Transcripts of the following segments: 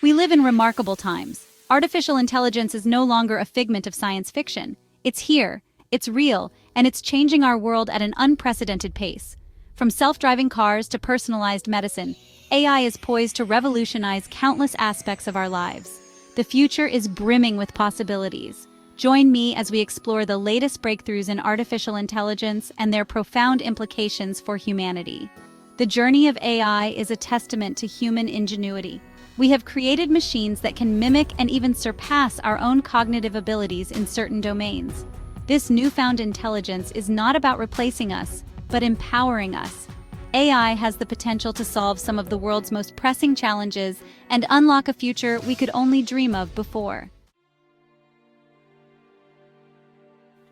We live in remarkable times. Artificial intelligence is no longer a figment of science fiction. It's here, it's real, and it's changing our world at an unprecedented pace. From self-driving cars to personalized medicine, AI is poised to revolutionize countless aspects of our lives. The future is brimming with possibilities. Join me as we explore the latest breakthroughs in artificial intelligence and their profound implications for humanity. The journey of AI is a testament to human ingenuity. We have created machines that can mimic and even surpass our own cognitive abilities in certain domains. This newfound intelligence is not about replacing us, but empowering us. AI has the potential to solve some of the world's most pressing challenges and unlock a future we could only dream of before.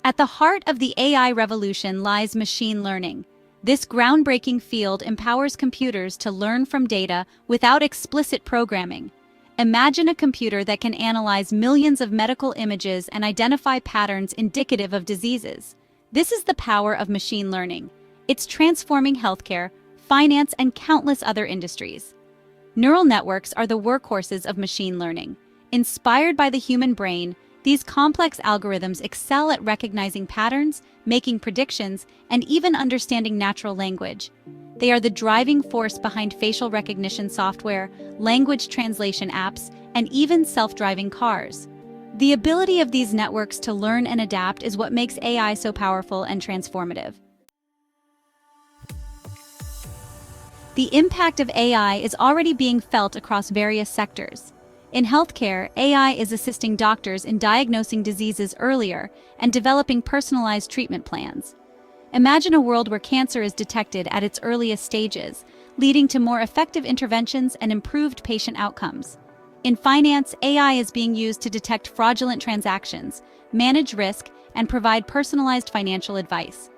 At the heart of the AI revolution lies machine learning. This groundbreaking field empowers computers to learn from data without explicit programming. Imagine a computer that can analyze millions of medical images and identify patterns indicative of diseases. This is the power of machine learning. It's transforming healthcare, finance, and countless other industries. Neural networks are the workhorses of machine learning. Inspired by the human brain, these complex algorithms excel at recognizing patterns, making predictions, and even understanding natural language. They are the driving force behind facial recognition software, language translation apps, and even self-driving cars. The ability of these networks to learn and adapt is what makes AI so powerful and transformative. The impact of AI is already being felt across various sectors. In healthcare, AI is assisting doctors in diagnosing diseases earlier and developing personalized treatment plans. Imagine a world where cancer is detected at its earliest stages, leading to more effective interventions and improved patient outcomes. In finance, AI is being used to detect fraudulent transactions, manage risk, and provide personalized financial advice.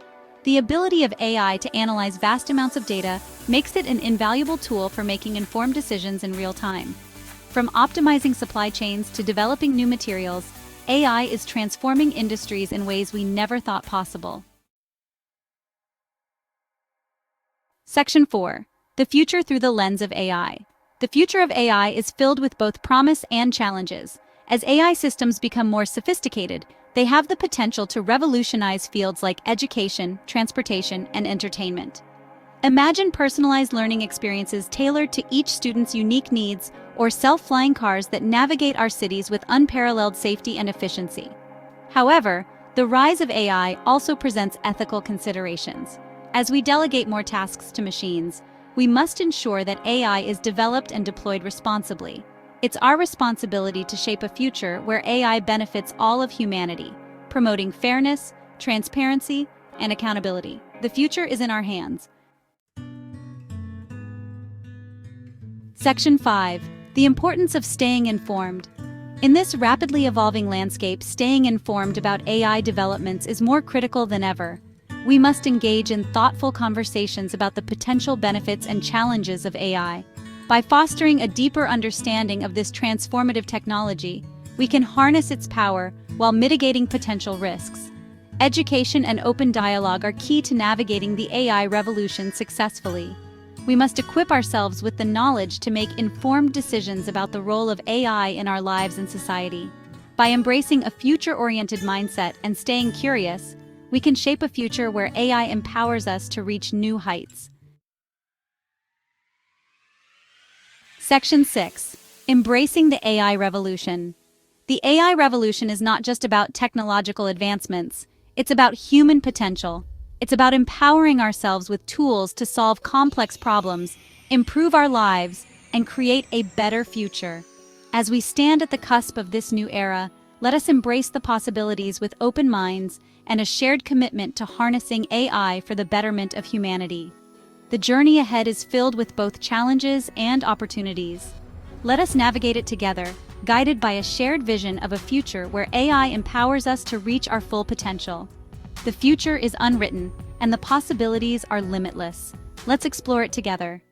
The ability of AI to analyze vast amounts of data makes it an invaluable tool for making informed decisions in real time. From optimizing supply chains to developing new materials, AI is transforming industries in ways we never thought possible. Section 4. The future through the lens of AI. The future of AI is filled with both promise and challenges. As AI systems become more sophisticated, they have the potential to revolutionize fields like education, transportation, and entertainment. Imagine personalized learning experiences tailored to each student's unique needs, or self-flying cars that navigate our cities with unparalleled safety and efficiency. However, the rise of AI also presents ethical considerations. As we delegate more tasks to machines, we must ensure that AI is developed and deployed responsibly. It's our responsibility to shape a future where AI benefits all of humanity, promoting fairness, transparency, and accountability. The future is in our hands. Section 5. The importance of staying informed. In this rapidly evolving landscape, staying informed about AI developments is more critical than ever. We must engage in thoughtful conversations about the potential benefits and challenges of AI. By fostering a deeper understanding of this transformative technology, we can harness its power while mitigating potential risks. Education and open dialogue are key to navigating the AI revolution successfully. We must equip ourselves with the knowledge to make informed decisions about the role of AI in our lives and society. By embracing a future-oriented mindset and staying curious, we can shape a future where AI empowers us to reach new heights. Section 6. Embracing the AI revolution. The AI revolution is not just about technological advancements, it's about human potential. It's about empowering ourselves with tools to solve complex problems, improve our lives, and create a better future. As we stand at the cusp of this new era, let us embrace the possibilities with open minds and a shared commitment to harnessing AI for the betterment of humanity. The journey ahead is filled with both challenges and opportunities. Let us navigate it together, guided by a shared vision of a future where AI empowers us to reach our full potential. The future is unwritten, and the possibilities are limitless. Let's explore it together.